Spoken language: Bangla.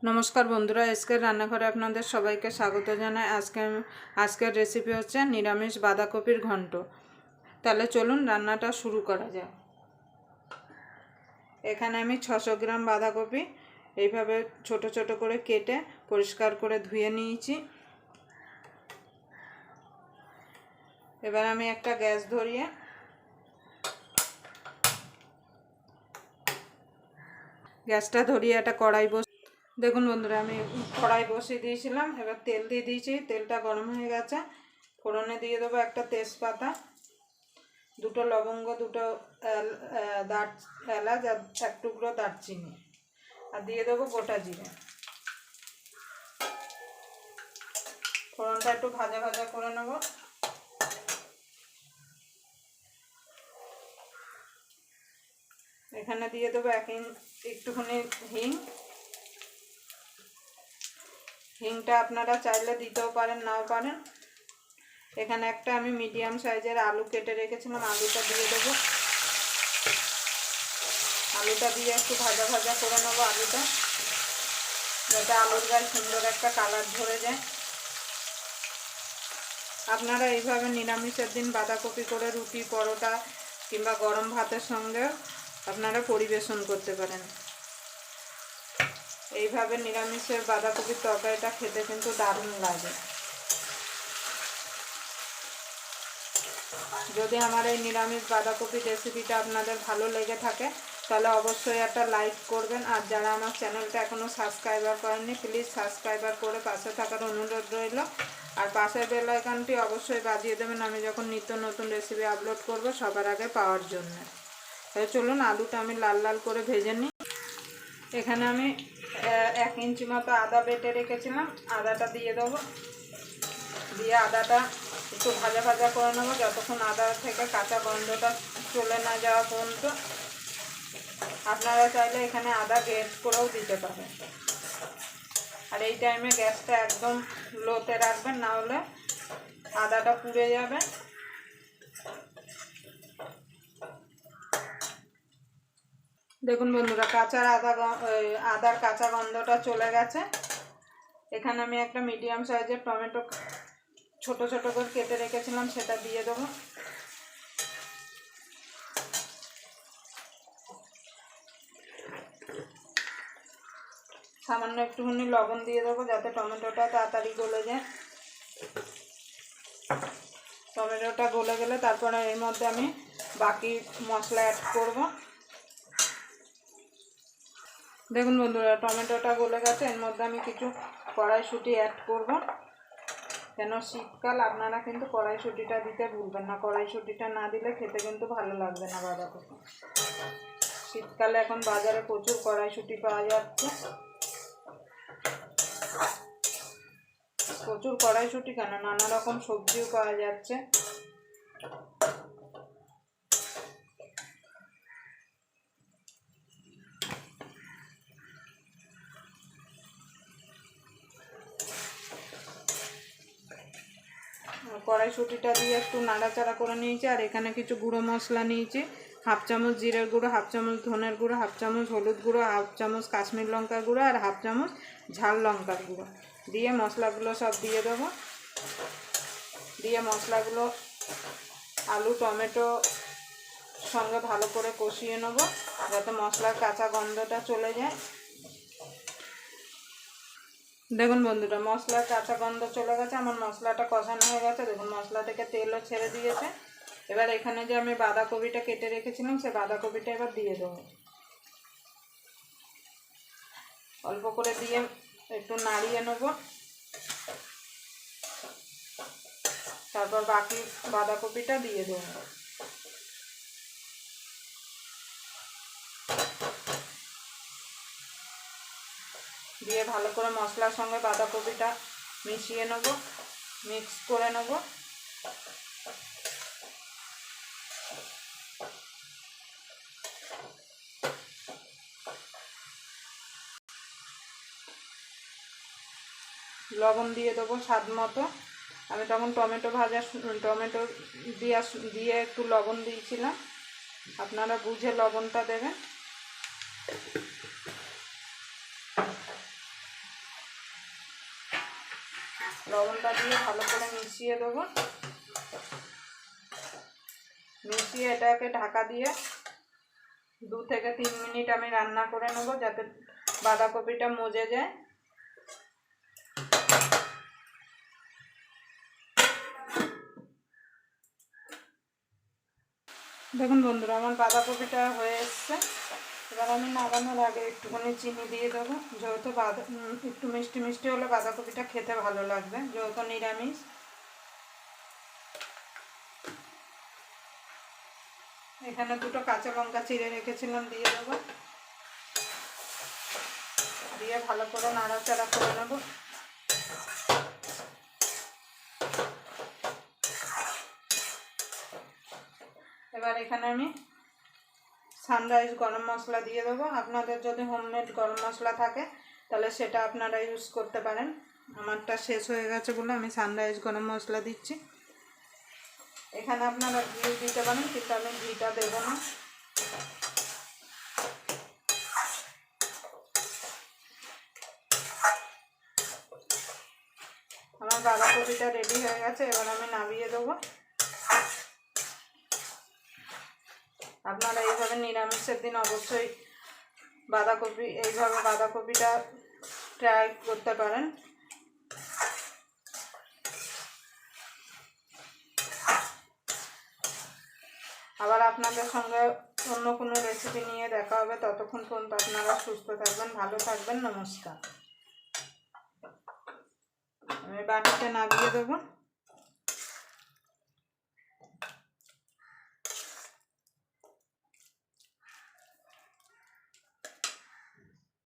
नमस्कार बंधुरा एसके रान्नाघरे आपनादेर सबाइके स्वागत जानाई। आजकेर रेसिपि होच्छे निरामिष बाँधाकपिर घन्ट। ताहले चलुन रान्नाटा शुरू करा जाक। एखाने आमि 600 ग्राम बाँधाकपि एइभाবে छोटो छोटो करे केटे परिष्कार करे धुए निয়েছি। एबार आमि एकटा ग्यास धरिए ग्यासटा धरिए एक कड़ाई बस देखुन बंधुरा आमि कड़ाई बसिए दिएछिलाम। एबार तेल दिए दिएछि, तेलटा गरम हये गेছে। फोड़ने दिए देबो एकटा तेजपाता, दुटो लवंग, दुटो एलाच और एक टुकरो दारचिनी और दिए देबो गोटा जिरे। फोड़नटा एकटु भाजा भाजा करे नेब। एखाने दिए देबो एकटुखानि हिंग। हिंगटा आपनारा चाइले दितेও पारेन नाও पारेन। एखाने एकटा आमि मीडियाम साइजेर आलू केटे रेखेछिलाम, आलूटा दिए देबो। आलूटा दिए एकटु भाजा भाजा करे नेब आलूटा, যাতে আলুর গায়ে সুন্দর একটা কালার ধরে যায়। আপনারা এইভাবে নিরামিষের দিন বাঁধাকপি করে রুটি, পরোটা কিংবা গরম ভাতের সঙ্গে আপনারা পরিবেশন করতে পারেন। এইভাবে নিরামিষের বাঁধাকপির তরকারিটা খেতে কিন্তু দারুণ লাগে। যদি আমার এই নিরামিষ বাঁধাকপির রেসিপিটা আপনাদের ভালো লেগে থাকে তাহলে অবশ্যই একটা লাইক করবেন। আর যারা আমার চ্যানেলটা এখনও সাবস্ক্রাইবার করেননি প্লিজ সাবস্ক্রাইবার করে পাশে থাকার অনুরোধ রইল। আর পাশের বেল আইকনটি অবশ্যই বাজিয়ে দেবেন আমি যখন নিত্য নতুন রেসিপি আপলোড করব সবার আগে পাওয়ার জন্য। তাই চলুন আলুটা আমি লাল লাল করে ভেজে নিই। এখানে আমি 1 ইঞ্চি মতো আদা বেটে রেখেছিলাম, আদাটা দিয়ে দেবো। দিয়ে আদাটা একটু ভাজা ভাজা করে নেবো যতক্ষণ আদা থেকে কাঁচা গন্ধটা চলে না যাওয়া পর্যন্ত। আপনারা চাইলে এখানে আদা গ্রেট করেও দিতে পারেন। আর এই টাইমে গ্যাসটা একদম লোতে রাখবেন, না হলে আদাটা পুড়ে যাবে। দেখুন বন্ধুরা আদার কাঁচা গন্ধটা চলে গেছে। এখানে আমি একটা মিডিয়াম সাইজের টমেটো ছোট ছোট করে কেটে রেখেছিলাম সেটা দিয়ে দেবো। সামান্য একটুখানি লবণ দিয়ে দেবো যাতে টমেটোটা তাড়াতাড়ি গলে যায়। টমেটোটা গলে গেলে তারপরে এর মধ্যে আমি বাকি মশলা অ্যাড করব। দেখুন বন্ধুরা টমেটোটা গলে গেছে, এর মধ্যে আমি কিছু কড়াইশুঁটি অ্যাড করব। কেন শীতকাল, আপনারা কিন্তু কড়াইশুঁটিটা দিতে ভুলবেন না। কড়াইশুঁটিটা না দিলে খেতে কিন্তু ভালো লাগবে না বাঁধাকপি। শীতকালে এখন বাজারে প্রচুর কড়াইশুঁটি পাওয়া যাচ্ছে। প্রচুর কড়াইশুঁটি কেন নানা রকম সবজিও পাওয়া যাচ্ছে। কড়াইশুঁটিটা দিয়ে একটু নাড়াচাড়া করে নিয়েছি। আর এখানে কিছু গুঁড়ো মশলা নিয়েছি, 1/2 চামচ জিরের গুঁড়ো, 1/2 চামচ ধনের গুঁড়ো, 1/2 চামচ হলুদ গুঁড়ো, 1/2 চামচ কাশ্মীর লঙ্কার গুঁড়ো আর 1/2 চামচ ঝাল লঙ্কার গুঁড়ো দিয়ে মশলাগুলো সব দিয়ে দেবো। দিয়ে মশলাগুলো আলু টমেটো সঙ্গে ভালো করে কষিয়ে নেব যাতে মশলার কাঁচা গন্ধটা চলে যায়। দেখুন বন্ধুরা মশলার কাঁচা গন্ধ চলে গেছে, আমার মশলাটা কষানো হয়ে গেছে। দেখুন মশলা থেকে তেলও ছেড়ে দিয়েছে। এবার এখানে যে আমি বাঁধাকপিটা কেটে রেখেছিলাম সেই বাঁধাকপিটা এবার দিয়ে দেবো। অল্প করে দিয়ে একটু নাড়িয়ে নেব। তারপর বাকি বাঁধাকপিটা দিয়ে দেবো। দিয়ে ভালো করে মশলার সঙ্গে বাঁধাকপিটা মিশিয়ে নেব, মিক্স করে নেব। লবণ দিয়ে দেবো স্বাদ মতো। আমি তখন টমেটো দিয়ে একটু লবণ দিয়েছিলাম, আপনারা বুঝে লবণটা দেবেন। লবণটা দিয়ে ভালো করে মিশিয়ে দেবো। মিশিয়ে এটাকে ঢাকা দিয়ে 2 থেকে 3 মিনিট আমি রান্না করে নেব, যাতে বাঁধাকপিটা মজে যায়। দেখুন বন্ধুরা, আমার বাঁধাকপিটা হয়ে এসছে। এবার আমি নামানোর আগে একটুখানি চিনি দিয়ে দেবো, যেহেতু একটু মিষ্টি মিষ্টি হলে বাঁধাকপিটা খেতে ভালো লাগবে, যেহেতু নিরামিষ। এখানে 2টো কাঁচা লঙ্কা চিড়ে রেখেছিলাম, দিয়ে দেবো। দিয়ে ভালো করে নাড়াচাড়া করে নেব। এবার এখানে আমি সানরাইজ গরম মশলা দিয়ে দেবো। আপনাদের যদি হোমমেড গরম মশলা থাকে তাহলে সেটা আপনারা ইউজ করতে পারেন। আমারটা শেষ হয়ে গেছে বলে আমি সানরাইজ গরম মশলা দিচ্ছি। এখানে আপনারা ঘি দিতে পারেন, কিন্তু আমি ঘিটা দেবো না। আমার বাঁধাকপিটা রেডি হয়ে গেছে, এবার আমি নামিয়ে দেবো। আপনারা এইভাবে নিরামিষের দিন অবশ্যই এইভাবে বাঁধাকপিটা ট্রাই করতে পারেন। আবার আপনাদের সঙ্গে অন্য কোনো রেসিপি নিয়ে দেখা হবে। ততক্ষণ পর্যন্ত আপনারা সুস্থ থাকবেন, ভালো থাকবেন। নমস্কার। আমি বাটিতে নামিয়ে দেবো।